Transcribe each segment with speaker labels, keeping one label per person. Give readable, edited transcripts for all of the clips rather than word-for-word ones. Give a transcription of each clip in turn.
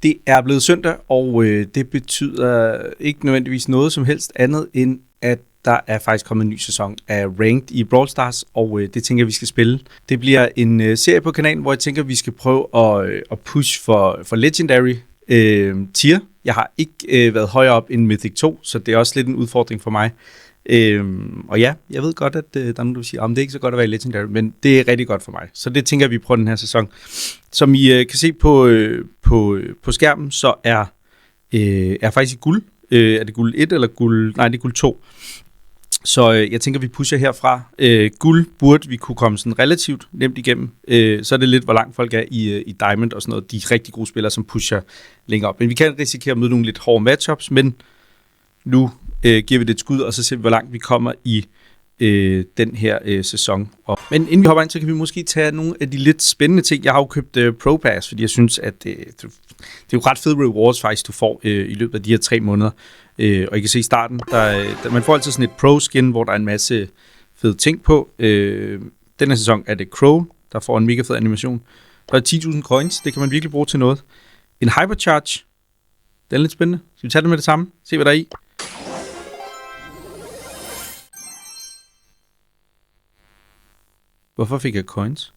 Speaker 1: Det er blevet søndag, og det betyder ikke nødvendigvis noget som helst andet, end at der er faktisk kommet en ny sæson af Ranked i Brawl Stars, og det tænker jeg, vi skal spille. Det bliver en serie på kanalen, hvor jeg tænker, vi skal prøve at push for Legendary tier. Jeg har ikke været højere op end Mythic 2, så det er også lidt en udfordring for mig. Og ja, jeg ved godt, at der er nogen, der siger, det er ikke så godt at være Legendary, men det er rigtig godt for mig. Så det tænker jeg, vi prøver den her sæson. Som I kan se på skærmen, så er faktisk guld. Er det guld 1 eller guld? Nej, det er guld 2. Så jeg tænker, vi pusher herfra. Guld burde vi kunne komme sådan relativt nemt igennem. Så er det lidt, hvor langt folk er i Diamond og sådan noget. De er rigtig gode spillere, som pusher længere op. Men vi kan risikere at møde nogle lidt hårde matchups, men nu giver vi det et skud, og så ser vi, hvor langt vi kommer i den her sæson. Men inden vi hopper ind, så kan vi måske tage nogle af de lidt spændende ting. Jeg har jo købt Pro Pass, fordi jeg synes, at det er jo ret fede rewards faktisk, du får i løbet af de her 3 måneder. Og I kan se i starten, man får altid sådan et Pro-skin, hvor der er en masse fede ting på. Den her sæson er det Crow, der får en mega fed animation. Der er 10.000 coins, det kan man virkelig bruge til noget. En Hypercharge, den er lidt spændende. Skal vi tage det med det samme? Se, hvad der er i. Hvorfor fik jeg coins?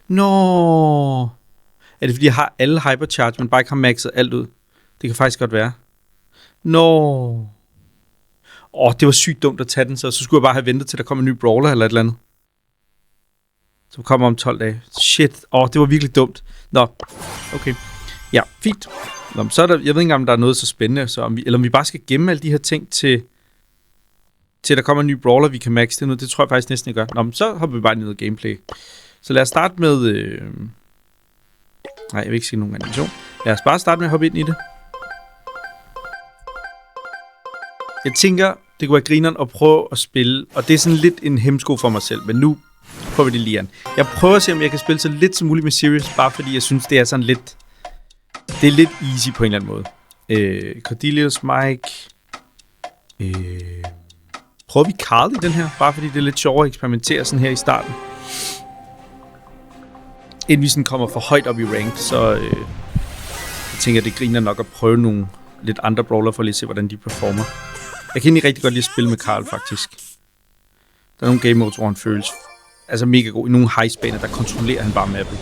Speaker 1: Nå! Er det fordi, jeg har alle Hypercharge, men bare ikke har maxet alt ud? Det kan faktisk godt være. Nå! Det var sygt dumt at tage den, så skulle jeg bare have ventet til, der kom en ny brawler eller et eller andet. Som kommer om 12 dage. Shit! Det var virkelig dumt. Nå, okay. Ja, fint. Nå, så er der, jeg ved ikke engang, om der er noget så spændende, så om vi bare skal gemme alle de her ting til der kommer en ny brawler, vi kan maxe det nu. Det tror jeg faktisk næsten, jeg gør. Nå, så hopper vi bare ind i noget gameplay. Så lad os starte med... Nej, jeg vil ikke sige nogen animation. Lad os bare starte med at hoppe ind i det. Jeg tænker, det kunne være grineren at prøve at spille, og det er sådan lidt en hemsko for mig selv, men nu prøver vi det lige an. Jeg prøver at se, om jeg kan spille så lidt som muligt med Sirius, bare fordi jeg synes, det er sådan lidt... Det er lidt easy på en eller anden måde. Cordelius, Mike... Prøver vi Carl i den her, bare fordi det er lidt sjovere at eksperimentere sådan her i starten. Inden vi sådan kommer for højt op i ranked, så jeg tænker, det griner nok at prøve nogle lidt andre brawler for at lige se, hvordan de performer. Jeg kan egentlig rigtig godt lide at spille med Carl, faktisk. Der er nogle game modes, hvor han føles altså mega god. I nogle heistbaner, der kontrollerer han bare mappet.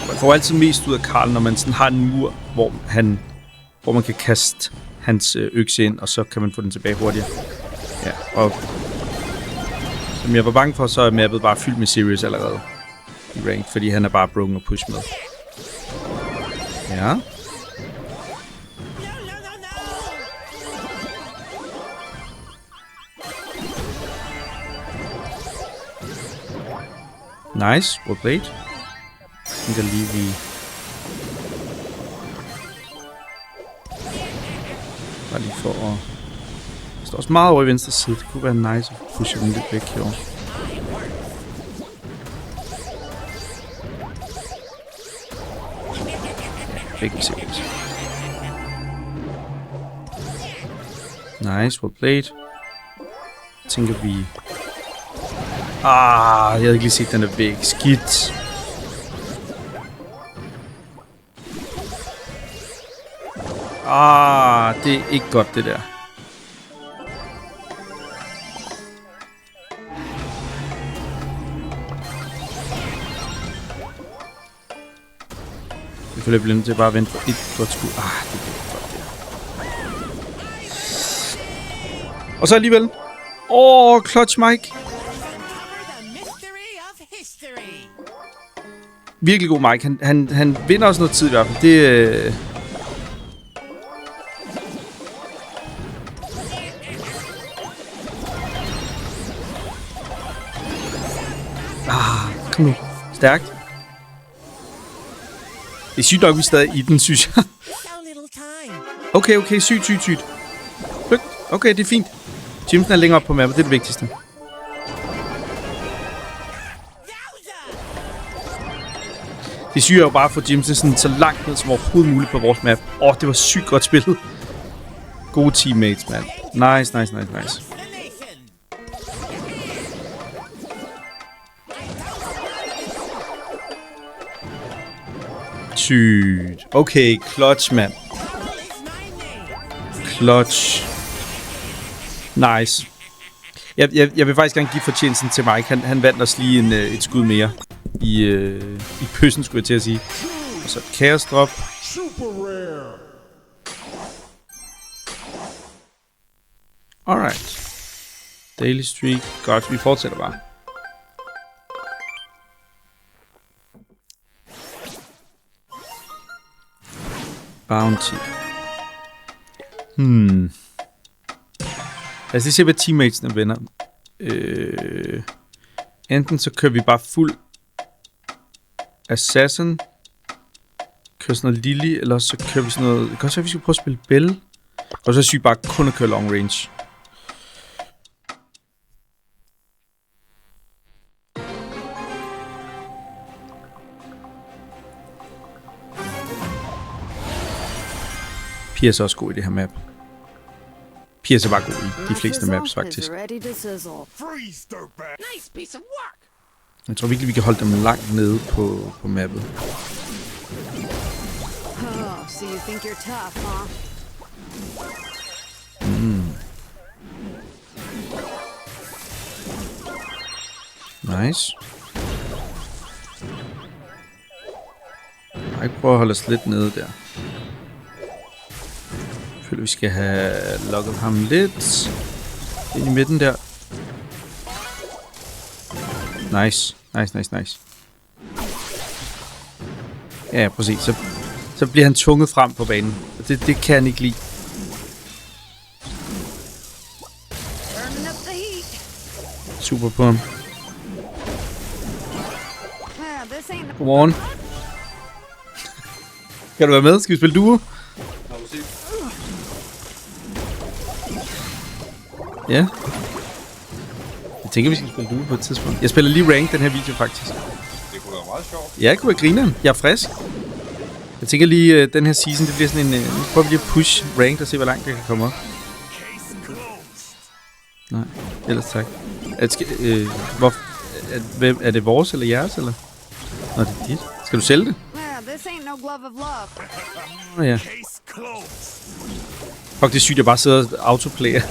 Speaker 1: Man får altid mest ud af Carl, når man sådan har en mur, hvor man kan kaste hans økse ind, og så kan man få den tilbage hurtigere. Ja, og som jeg var bange for, så er mappet bare fyldt med Sirius allerede i ranked, fordi han er bare broken og push med. Ja. Nice, well played. Jeg tænker lige, vi... Bare lige for at... Der står også meget over i venstre side. Det kunne være nice at pushe den lidt væk herovre. Ja, begge seriøst. Nice, well played. Jeg tænker, vi... jeg havde ikke lige set den der væg. Skidt. Det er ikke godt, det der. Jeg føler, jeg bliver nødt til bare at vente på et godt skud. Det bliver ikke godt, det her. Og så alligevel. Clutch Mike. Virkelig god Mike. Han vinder også noget tid i hvert fald. Det... Kom nu. Stærkt. Det er sygt nok, vi er stadig i den, synes jeg. Okay, sygt. Okay, det er fint. Jimsen er længere op på mappet, det er det vigtigste. Det syger jo bare at få Jimsen sådan så langt ned som overhovedet muligt på vores map. Det var sygt godt spillet. Gode teammates, mand. Nice. Sindssygt. Okay, clutch, mand. Clutch. Nice. Jeg vil faktisk gerne give fortjenesten til Mike. Han vandt os lige et skud mere i pøssen, skulle jeg til at sige. Og så et chaos drop. Alright. Daily streak. Godt, vi fortsætter bare. Bounty. Lad os lige se, hvad teammatesene vender. Enten så kører vi bare fuld Assassin. Kører sådan noget Lily, eller så kører vi sådan noget... Det kan også være, vi skal prøve at spille Belle. Og så er sygt bare kun at køre long range. Piers er også god i det her map. Piers er bare god i de fleste maps, faktisk. Jeg tror virkelig, vi kan holde dem langt nede på mappet. Nice. Jeg prøver at holde os lidt nede der. Jeg føler, vi skal have lukket ham lidt ind i midten der. Nice. Nice. Ja, præcis. Så bliver han tvunget frem på banen. Det kan han ikke lide. Super på ham. Godmorgen. Kan du være med? Skal vi spille duo? Ja. Jeg tænker, vi skal spille duo på et tidspunkt. Jeg spiller lige rank den her video, faktisk.
Speaker 2: Det kunne være meget sjovt.
Speaker 1: Ja, det kunne være grineren. Jeg er frisk. Jeg tænker lige, den her season, det bliver sådan en... Nu prøver vi lige at push rank og se, hvor langt det kan komme op. Nej, ellers tak. Er det vores eller jeres, eller? Nå, det er dit. Skal du sælge det? Ja. Fuck, det er sygt, jeg bare sidder og autoplayer.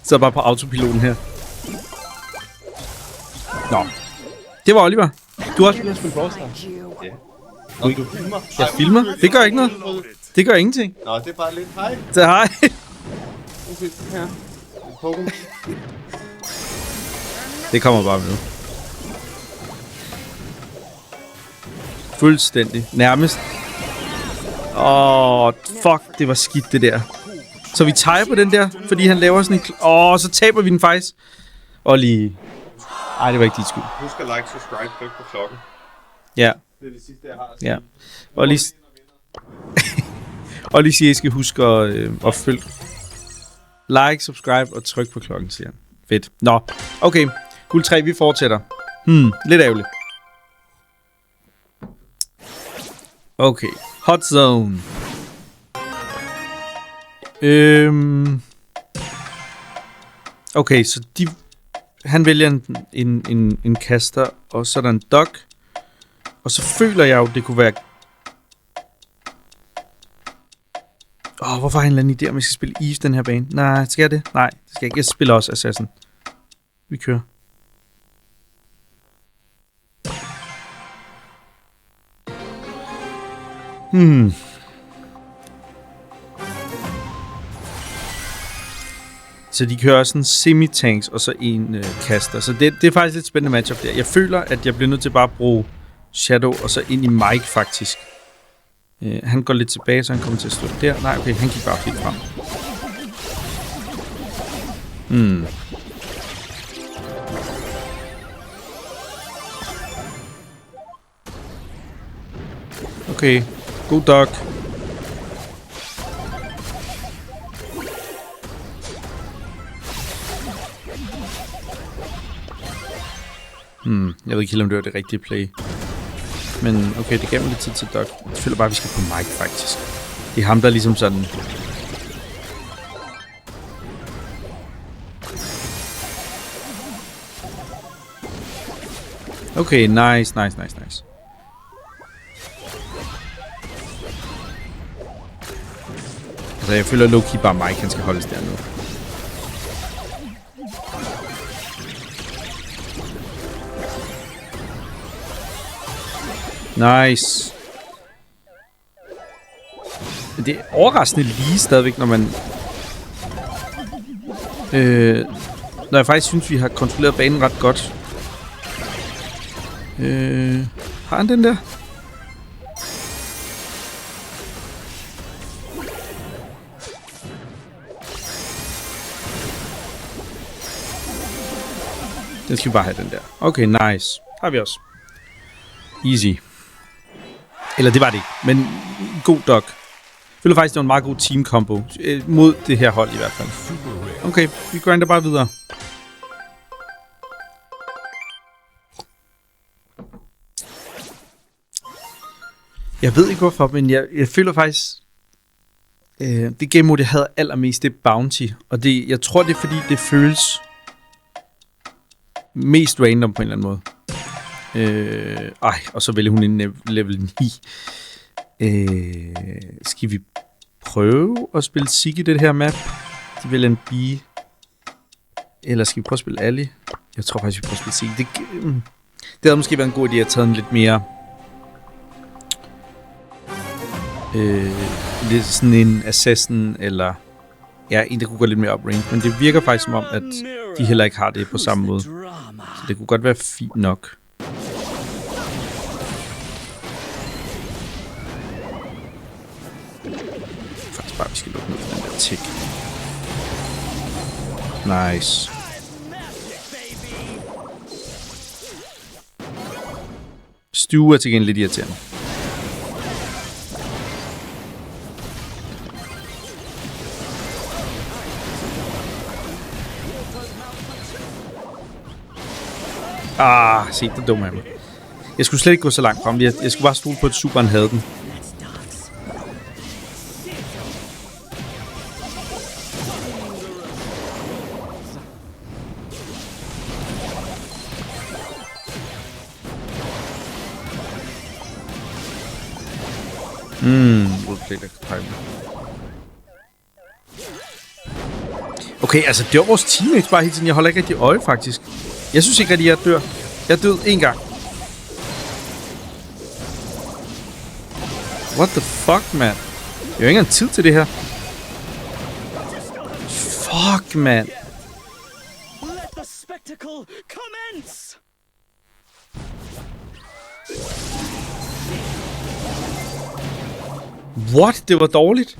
Speaker 1: Så bare på autopiloten her. Nå. Det var Oliver. Du har også spillet Brawl Stars.
Speaker 2: Ja.
Speaker 1: Nå, du filmer. Jeg filmer? Det gør ikke noget. Det gør ingenting.
Speaker 2: Nå, det er bare lidt hej.
Speaker 1: Så hej.
Speaker 2: Her. Pokémon.
Speaker 1: Det kommer bare med. Fuldstændig. Nærmest. Fuck, det var skidt det der. Så vi tager på den der, fordi han laver sådan en... så taber vi den faktisk. Og lige... Ej, det var ikke dit skyld.
Speaker 2: Husk at like, subscribe, tryk på klokken.
Speaker 1: Ja.
Speaker 2: Det er det sidste, jeg har at sige.
Speaker 1: Ja. Og lige... og lige sige, at I skal huske at følge... Like, subscribe og tryk på klokken, siger han. Fedt. Nå, okay. Guld 3, vi fortsætter. Lidt ærgerligt. Okay. Hot zone. Okay, så han vælger en kaster, og så er der en dog. Og så føler jeg jo, det kunne være... hvorfor har han en idé om, vi skal spille Eve den her bane? Nej, skal jeg det? Nej, det skal jeg ikke. Jeg spiller også Assassin. Vi kører. Så de kører også en semi-tanks og så en kaster. Så det er faktisk lidt spændende matchup der. Jeg føler, at jeg bliver nødt til bare at bruge Shadow og så ind i Mike faktisk. Han går lidt tilbage, så han kommer til at stå der. Nej, okay, han gik bare helt frem. Okay, god dog. Jeg ved ikke helt, om det var det rigtige play. Men okay, det gav mig lidt tid til Doc. Jeg føler bare, at vi skal på Mike, faktisk. Det er ham, der er ligesom sådan... Okay, nice. Altså, jeg føler low-key bare Mike, han skal holdes dernede. Nice. Det er overraskende lige stadigvæk, når man... når jeg faktisk synes, vi har kontrolleret banen ret godt. Har han den der? Den skal vi bare have, den der. Okay, nice. Har vi også. Easy. Eller det var det ikke, men god dog. Jeg føler faktisk, det var en meget god team combo. Mod det her hold i hvert fald. Okay, vi grinder bare videre. Jeg ved ikke hvorfor, men jeg føler faktisk... det game mode, jeg havde allermest, det er Bounty. Og det, jeg tror, det er fordi, det føles... mest random på en eller anden måde. Og så vælger hun en level 9. Skal vi prøve at spille Sig i det her map? De vælger en Bee. Eller skal vi prøve at spille Ali? Jeg tror faktisk, vi prøver at spille Sig. Det havde måske været en god idé at tage en lidt mere... lidt sådan en assassin, eller... Ja, en, der kunne gå lidt mere oprange. Men det virker faktisk som om, at de heller ikke har det på samme måde. Så det kunne godt være fint nok. Faktisk bare, vi skal lukke ned for den der tick. Nice. Stue er til gengæld lidt irriterende. Se, det dumme af mig. Jeg skulle slet ikke gå så langt frem. Jeg skulle bare stole på, at superen havde den. Okay, altså det var vores teammates bare hele tiden. Jeg holder ikke rigtig øje, faktisk. Jeg synes ikke rigtig, jeg dør. Jeg døde en gang. What the fuck, man? Jeg har ikke engang tid til det her. Fuck, man. What? Det var dårligt.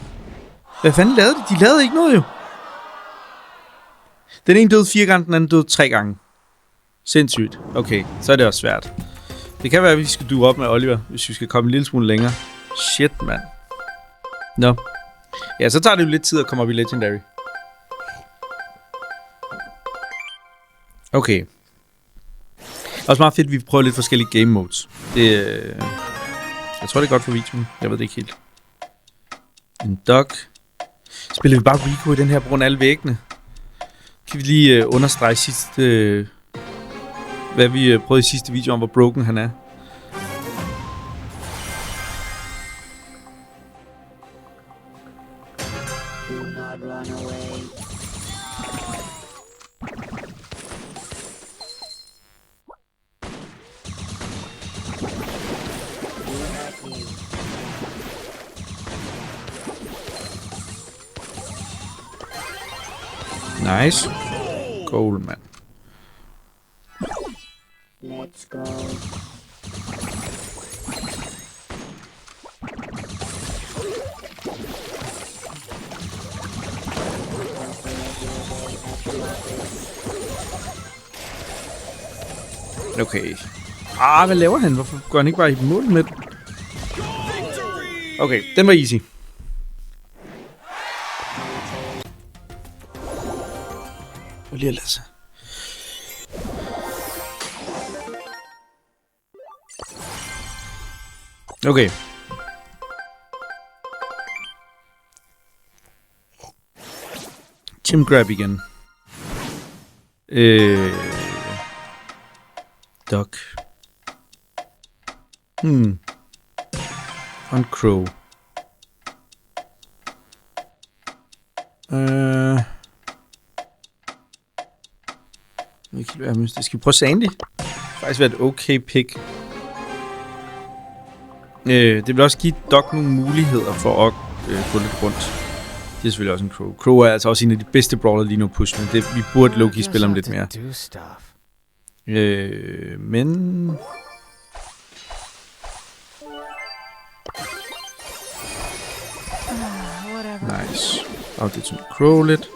Speaker 1: Hvad fanden lavede de? De lavede ikke noget, jo. Den ene døde 4 gange, den anden døde 3 gange. Sindssygt. Okay, så er det også svært. Det kan være, at vi skal duo op med Oliver, hvis vi skal komme en lille smule længere. Shit, mand. Nå. Ja, så tager det jo lidt tid at komme op i Legendary. Okay. Også meget fedt, at vi prøver lidt forskellige game modes. Det, jeg tror, det er godt for videoen. Jeg ved det ikke helt. En dog. Spiller vi bare Rico i den her på grund af alle væggene? Kan vi lige understrege sidste... hvad vi prøvede i sidste video om, hvor broken han er. Nice. Goal, man.
Speaker 3: Let's go.
Speaker 1: Okay. Hvad laver han? Hvorfor går han ikke bare i mål med den? Okay, den var easy. Og lige at lade sig. Okay. Tim grab igen. Duck. On crow. Det skal vi prøve Sandy. Det faktisk være et okay pick. Det vil også give Doc nogle muligheder for at gå lidt rundt. Det er selvfølgelig også en Crow. Crow er altså også en af de bedste brawler lige nu push, men vi burde low-key spille om lidt mere. Men... Nice. Og det er sådan Crow lidt.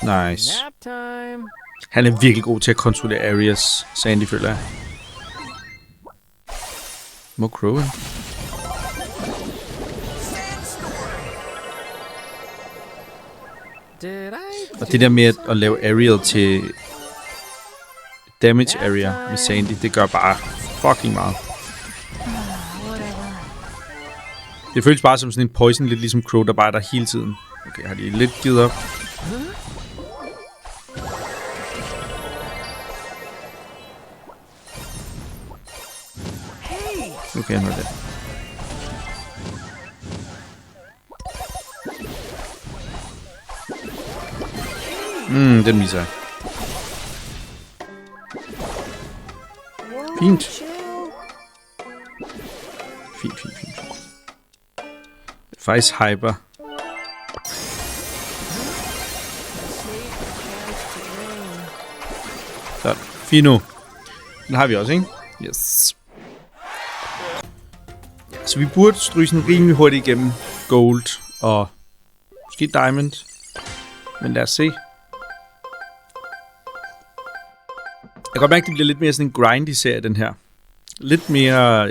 Speaker 1: Nice. Han er virkelig god til at kontrollere areas, Sandy føler jeg. Må Crow ind. Og det der med at lave aerial til damage area med Sandy, det gør bare fucking meget. Det føles bare som sådan en poison, lidt ligesom Crow, der bare er der hele tiden. Okay, har de lidt givet op. Nu kan jeg høre det. Den misser jeg. Fint. Fint. Faktisk hyper. Så, fino. Den har vi også, ikke? Yes. Så vi burde stryge sådan rimelig hurtigt igennem gold og måske diamond. Men lad os se. Jeg kan godt mærke, at det bliver lidt mere sådan en grindy serie, den her. Lidt mere...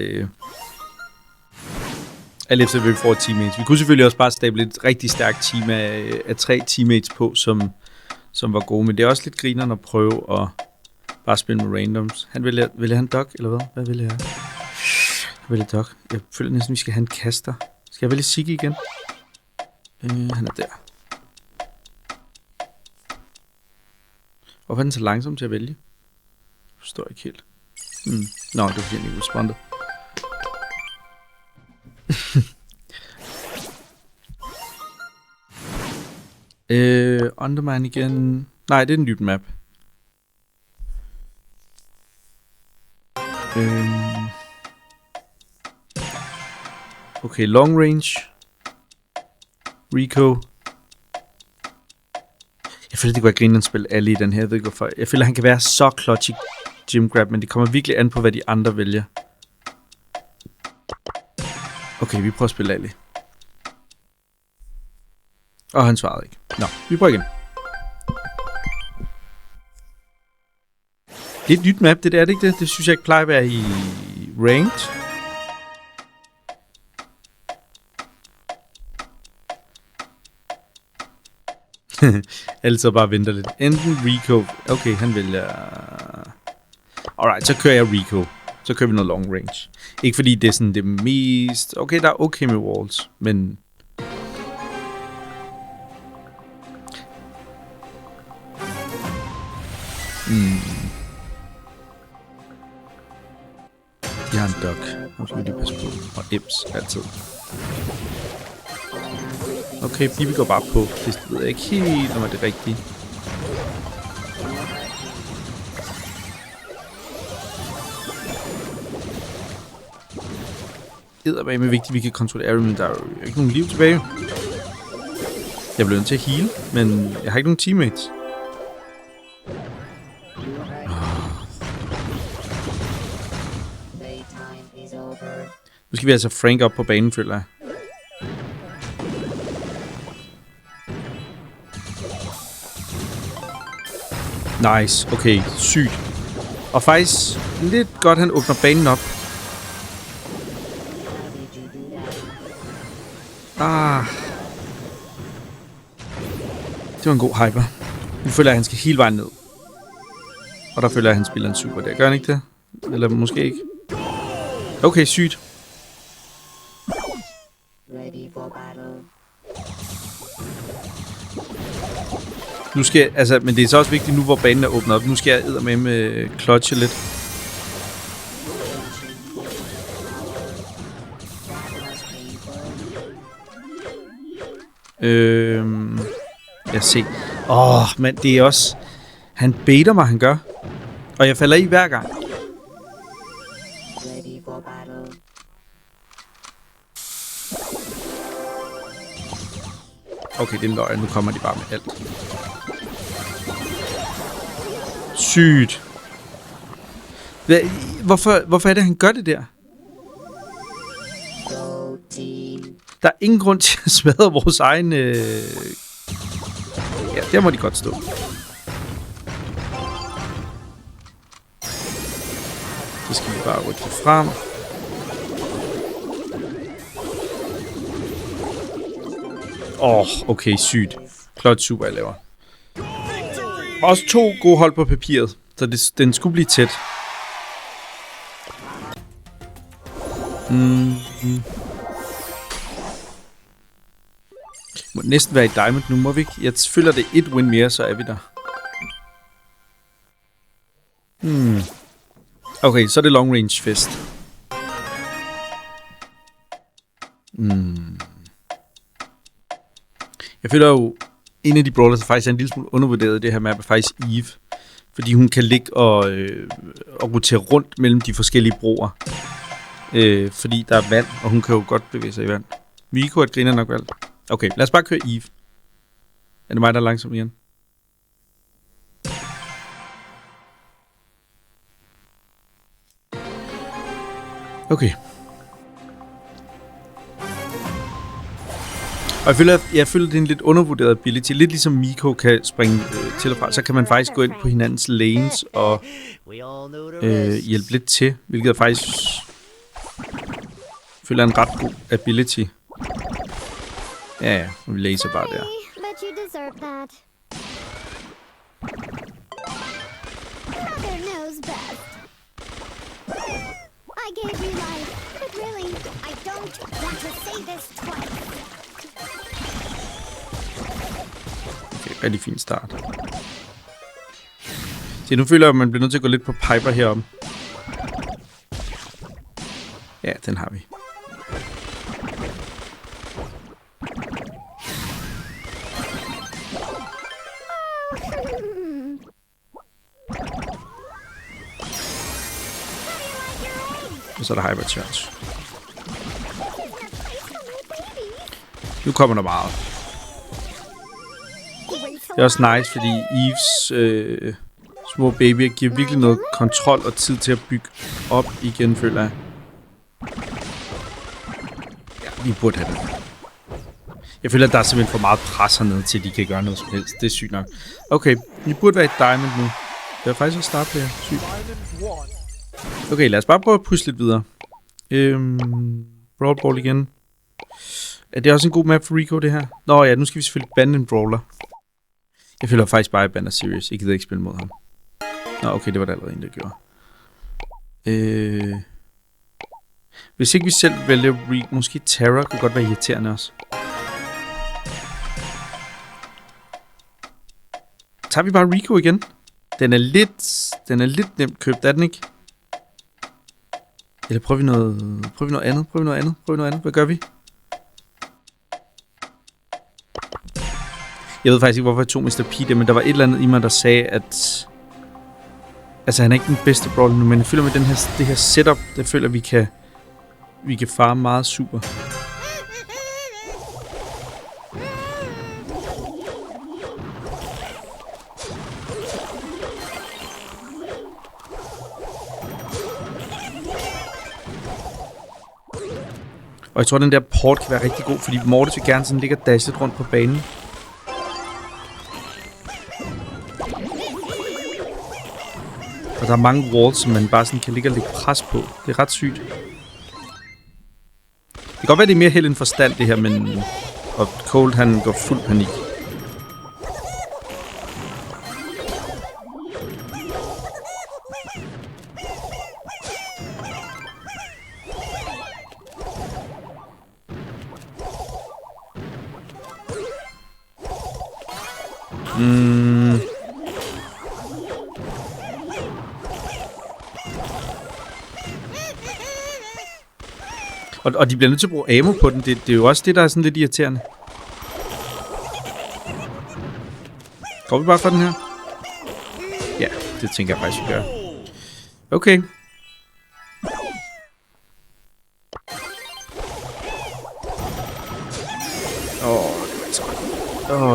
Speaker 1: alt efter, vi får teammates. Vi kunne selvfølgelig også bare stable et rigtig stærkt team af 3 teammates på, som var gode. Men det er også lidt grinerne at prøve at bare spille med randoms. Han ville han Doc, eller hvad? Hvad ville jeg? Jeg ville Doc. Jeg føler næsten, vi skal have en kaster. Skal jeg vælge Siggy igen? Han er der. Hvorfor er den så langsom til at vælge? Jeg forstår ikke helt. Nå, det var fordi, jeg ikke respondede. Undermine igen. Nej, det er en nyt map. Okay, long range. Rico. Jeg føler, det kunne være griner at spille alle i den her. Jeg ved ikke hvorfor. Jeg føler, han kan være så clutch i Gym Grab, men det kommer virkelig an på, hvad de andre vælger. Okay, vi prøver at spille alle. Og han svarede ikke. Nå, vi prøver igen. Det er et nyt map, det der, er det ikke det? Det synes jeg ikke plejer at være i ranked. Altså bare venter lidt. Enten Rico. Okay, han vælger... Alright, så kører jeg Rico. Så kører vi noget long range. Ikke fordi det er sådan det mest... Okay, der er okay med walls, men... Jeg har en Doc. Nu skal vi lige passe på. Og Eps, altid. Okay, Bibi går bare på. Det ved jeg ikke helt, om det er rigtigt. Edderbame er vigtigt, vi kan kontrollere, men der er jo ikke nogen liv tilbage. Jeg blev nødt til at heal, men jeg har ikke nogen teammates. Nu skal vi altså Frank op på banen, føler jeg. Nice, okay, sygt. Og faktisk lidt godt, han åbner banen op. Det var en god hyper. Nu føler jeg, at han skal hele vejen ned. Og der føler jeg, at han spiller en super der. Gør han ikke det? Eller måske ikke? Okay, sygt. Nu skal jeg, altså, men det er så også vigtigt nu, hvor banen er åbnet op. Nu skal jeg eddermame clutche lidt. Jeg ser. Men det er også... Han baiter mig, han gør. Og jeg falder i hver gang. Okay, det er en løgn. Nu kommer de bare med alt. Sygt. Hvorfor er det, han gør det der? Der er ingen grund til at smadre vores egen... Ja, der må de godt stå. Så skal vi bare rykke det frem. Okay, sygt. Klart super, jeg laver. Også 2 gode hold på papiret, så den skulle blive tæt. Må næsten være i Diamond nu, må vi ikke? Jeg føler det 1 win mere, så er vi der. Okay, så er det long range fest. Jeg føler jo, en af de brawlers, der faktisk er en lille smule undervurderet i det her map, er faktisk Eve. Fordi hun kan ligge og rotere rundt mellem de forskellige broer. Fordi der er vand, og hun kan jo godt bevæge sig i vand. Rico er et griner nok valgt. Okay, lad os bare køre Eve. Er det mig, der er langsom igen? Okay. Og jeg føler, det er en lidt undervurderet ability. Lidt ligesom Miko kan springe til og fra, så kan man faktisk gå ind på hinandens lanes og hjælpe lidt til. Hvilket jeg faktisk føler er en ret god ability. Ja, vi laser bare der. Okay, rigtig fin start. Se, nu føler jeg, at man bliver nødt til at gå lidt på Piper herom. Ja, den har vi. Og så er der Hyper Charge. Nu kommer der meget. Det er også nice, fordi Eves små babyer giver virkelig noget kontrol og tid til at bygge op igen, føler jeg. Ja, vi burde have det. Jeg føler, at der er simpelthen for meget pres hernede til, at de kan gøre noget som helst. Det er sygt nok. Okay, vi burde være i Diamond nu. Det er faktisk at starte der. Sygt. Okay, lad os bare prøve at pushe lidt videre. Brawl Ball igen. Er det også en god map for Rico, det her? Nå ja, nu skal vi selvfølgelig bande en brawler. Jeg føler faktisk bare, at jeg bander Sirius. Jeg gider ikke spille mod ham. Nå, okay, det var der allerede en, der gjorde. Hvis ikke vi selv vælger Rico, måske Terra kunne godt være irriterende også. Tager vi bare Rico igen? Den er lidt nemt købt, er den ikke? Eller prøver vi noget andet? Hvad gør vi? Jeg ved faktisk ikke, hvorfor jeg tog Mr. P det, men der var et eller andet i mig, der sagde, at... Altså, han er ikke den bedste brawler nu, men jeg føler med det her setup, der føler, at vi kan fare meget super. Og jeg tror, den der port kan være rigtig god, fordi Mortis vil gerne sådan ligge og dashe rundt på banen. Og der er mange walls, som man bare sådan kan ligge og lægge pres på. Det er ret sygt. Det kan godt være, det er mere held end forstand, det her, men... Og Cold, han går fuld panik. Og de bliver nødt til at bruge ammo på den. Det er jo også det, der er sådan lidt irriterende. Går vi bare for den her? Ja, det tænker jeg faktisk, vi gør. Okay.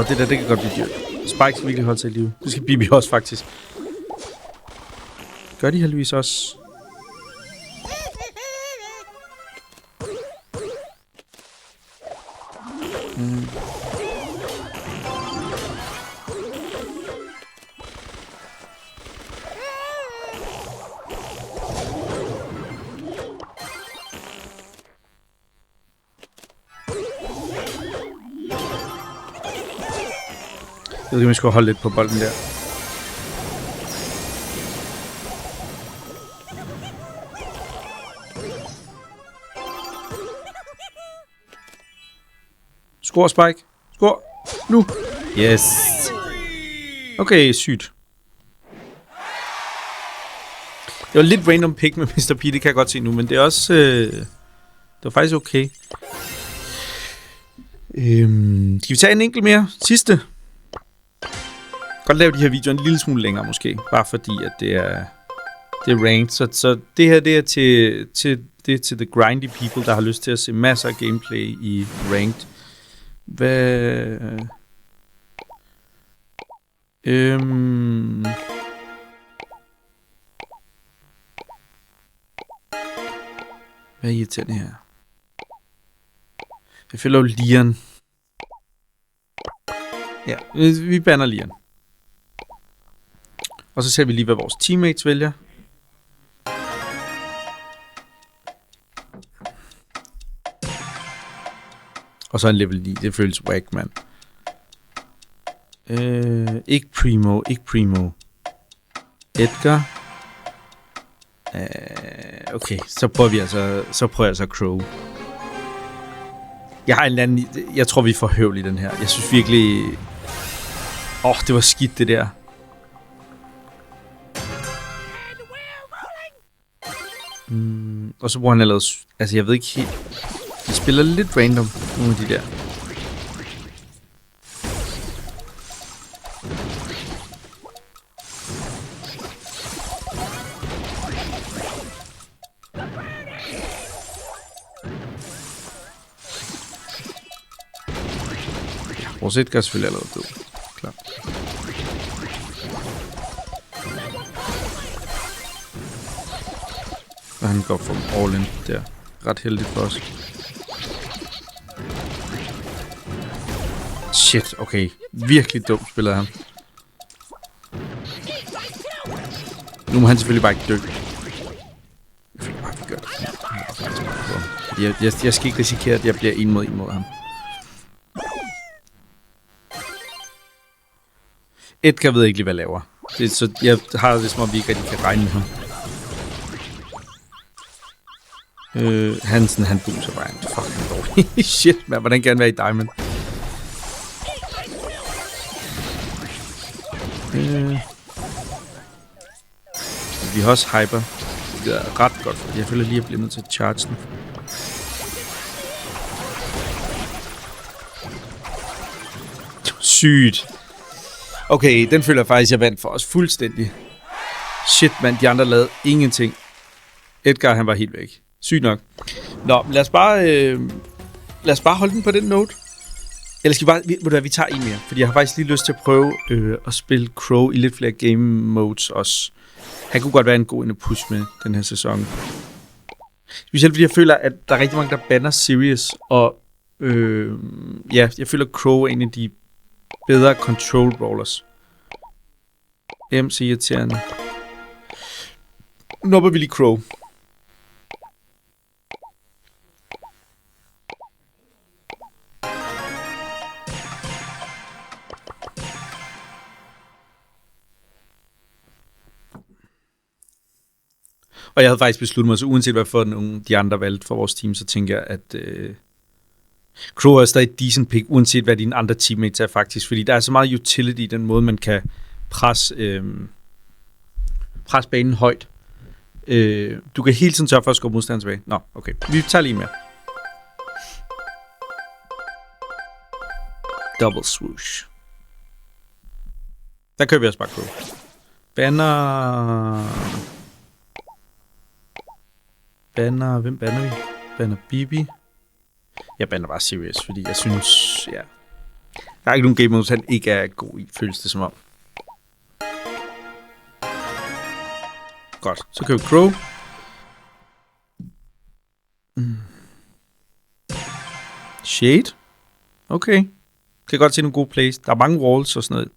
Speaker 1: Det der, det kan godt blive dyrt. Spike skal virkelig holde sig i live. Det skal Bibi også, faktisk. Gør de heldigvis også. Jeg ved ikke, om vi skulle holde lidt på bolden der. Skor, Spike. Skor. Nu. Yes. Okay, sygt. Det var lidt random pick med Mr. P, det kan jeg godt se nu, men det er også... det var faktisk okay. Skal vi tage en enkelt mere? Sidste. Godt lave de her videoer en lille smule længere måske, bare fordi at det er ranked. Så det her det er til the grindy people, der har lyst til at se masser af gameplay i ranked. Hvad er irriterende her? Jeg følger jo Lian. Ja, vi banner Lian. Og så ser vi lige, hvad vores teammates vælger. Og så en level 9. Det føles whack, mand. Ikke Primo. Edgar. Okay, så prøver jeg altså Crow. Jeg har en eller anden... Jeg tror, vi får høvl i den her. Jeg synes virkelig... det var skidt, det der. Og så bruger han allerede... Altså, jeg ved ikke helt... De spiller lidt random, nogle af de der. Vores Edgar er selvfølgelig allerede død. Klar. Og han går for all in der. Ret heldigt for os. Shit, okay. Virkelig dumt spiller han. Nu må han selvfølgelig bare ikke dø. Jeg skal ikke risikere, at jeg bliver en mod ham. Edgar ved ikke lige, hvad jeg laver. Så jeg har det som om, vi ikke rigtig kan regne med ham. Hansen, han buser bare en fucking dårlig. Shit, man. Hvordan kan han være i Diamond? Vi har også hyper. Det er ret godt, fordi jeg føler lige, at jeg bliver nødt til at charge den. Sygt. Okay, den føler jeg faktisk, jeg vandt for os fuldstændig. Shit, mand. De andre lavede ingenting. Edgar, han var helt væk. Sygt nok. Nå, lad os bare holde den på den note. Eller skal vi bare... Vi tager en mere. Fordi jeg har faktisk lige lyst til at prøve at spille Crow i lidt flere game modes også. Han kunne godt være en god push med den her sæson. Specielt fordi jeg føler, at der er rigtig mange, der banner Sirius. Og jeg føler Crow er en af de bedre control brawlers. MC irriterende. Nu hopper vi lige Crow. Og jeg havde faktisk besluttet mig, så uanset hvad for de andre valgte for vores team, så tænker jeg, at Crow er stadig et decent pick, uanset hvad dine andre teammates er faktisk. Fordi der er så meget utility i den måde, man kan presse banen højt. Du kan hele tiden sørge for at skubbe modstanderen tilbage. Nå, okay. Vi tager lige mere. Double swoosh. Der kører vi også bare Crow. Banner... Hvem banner vi? Banner Bibi. Jeg banner bare Sirius, fordi jeg synes... Ja. Der er ikke nogen game modes, han ikke er god i, føles det som om. Godt, så kører vi Crow. Shade. Okay. Kan godt se nogle gode plays. Der er mange walls og sådan noget.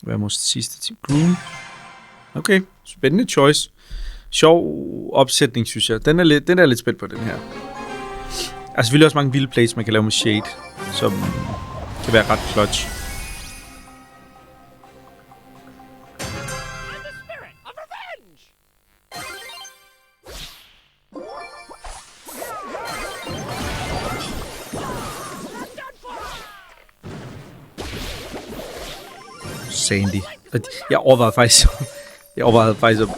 Speaker 1: Hvad er vores sidste team? Groom. Okay, spændende choice. Sjov opsætning, synes jeg. Den er lidt spændt på, den her. Der er selvfølgelig også mange vilde plays, man kan lave med Shade, som kan være ret clutch. Sandy. Jeg overvejede faktisk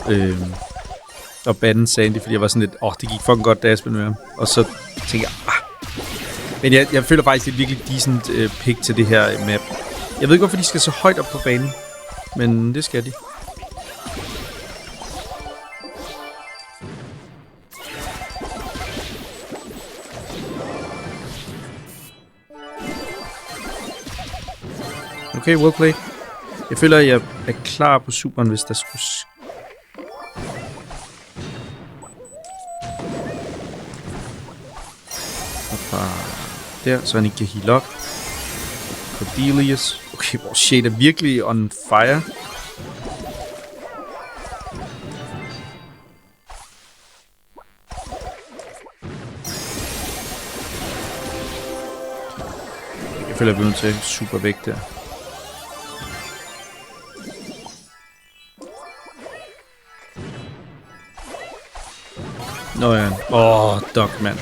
Speaker 1: at bande Sandy, fordi jeg var sådan lidt, det gik fucking godt, da jeg spillede med ham. Og så tænkte jeg, Men jeg føler faktisk, det er virkelig decent pick til det her map. Jeg ved ikke, hvorfor de skal så højt op på banen, men det skal de. Okay, well play. Jeg føler, at jeg er klar på superen, hvis der skulle... Der, så han ikke kan heal op. Cordelius. Okay, vores Shade er virkelig on fire. Jeg føler, at vi er nødt til super væk der. Nå ja. Doc, mand.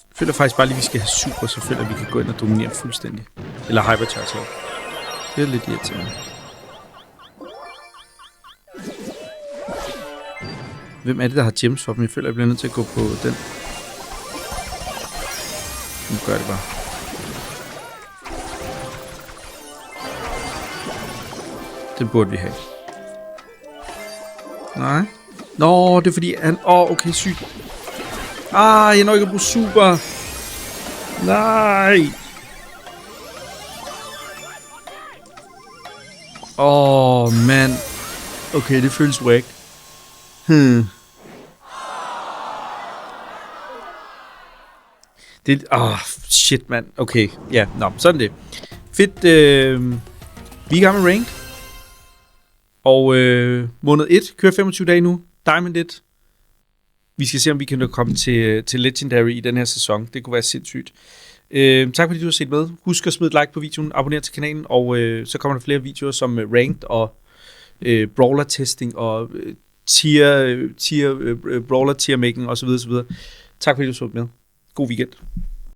Speaker 1: Jeg føler faktisk bare lige, at vi skal have super, så føler vi kan gå ind og dominere fuldstændig. Eller hypercharge her. Det er lidt irriterende. Hvem er det, der har gems for dem? Jeg føler, jeg bliver nødt til at gå på den. Nu gør det bare. Den burde vi have. Nej. Nå, det er fordi han... okay, sygt. Jeg når ikke at bruge super. Nej. Mand. Okay, det føles whack. Det... shit, mand. Okay, ja. Sådan det. Fedt. Vi er i gang med ranked. Og måned 1 kører 25 dage nu. Diamond 1. Vi skal se, om vi kan komme til Legendary i den her sæson. Det kunne være sindssygt. Tak fordi du har set med. Husk at smide et like på videoen, abonner til kanalen, og så kommer der flere videoer som ranked og brawler testing og brawler tier making osv. Tak fordi du så med. God weekend.